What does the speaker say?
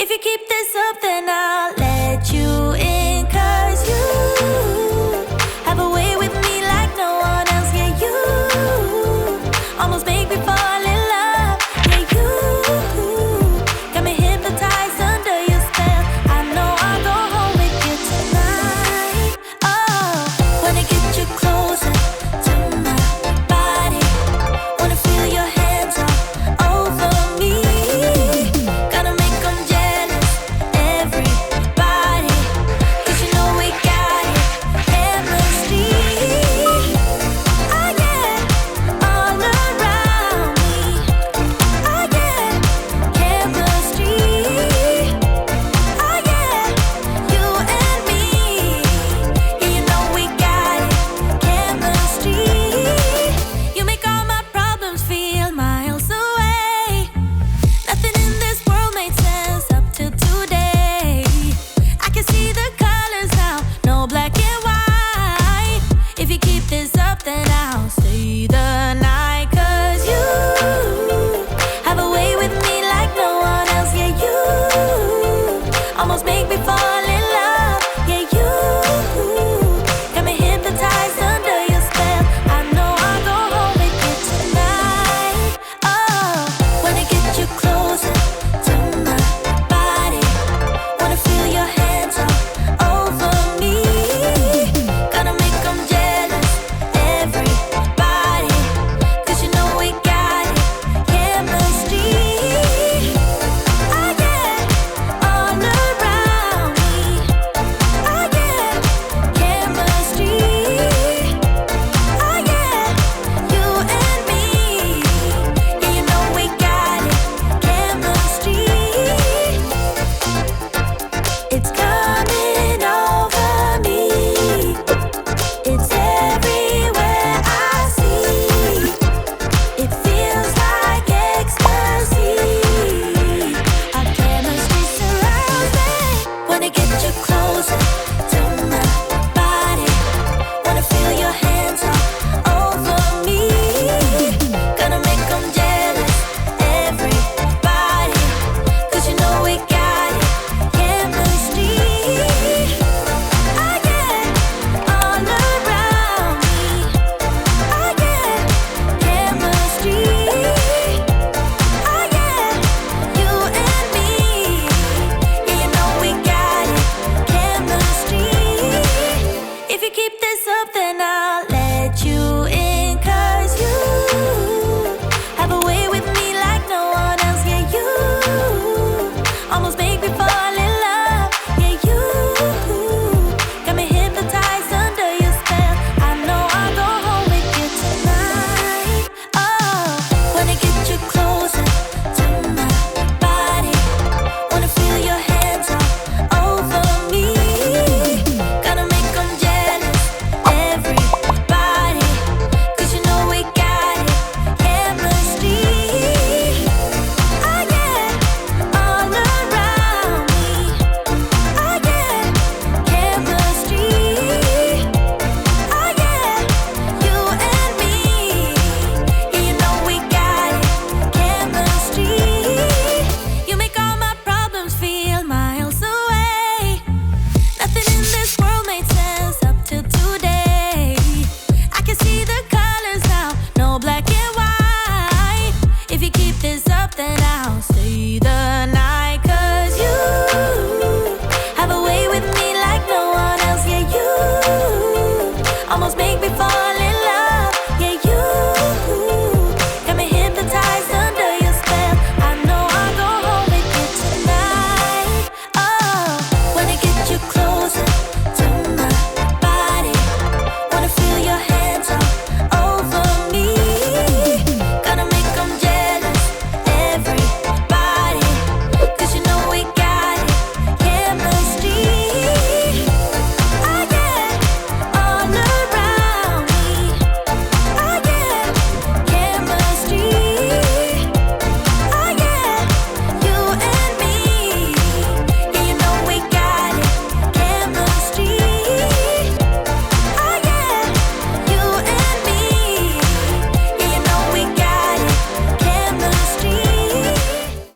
If you keep this up, then I'll let you in. 'Cause you have a way with me like no one else. Yeah, you almost make me fall in love. Yeah, you got me hypnotized under your spell. I know I'll go home with you tonight. Oh, wanna get you closer to my body. Wanna feel your hands all over me. Gotta make them jealous, everybody. 'Cause you know we got it, chemistry. Oh yeah, all around me. Oh yeah, chemistry. Oh yeah, you and me. Yeah, you know we got it, chemistry. You make all my problems feel miles away. Nothing in this world made sense up till today. I can see the colors now, no black and white. If you keep this up, then I'll stay the night. 'Cause you have a way with me like no one else. Yeah, you almost make me fall in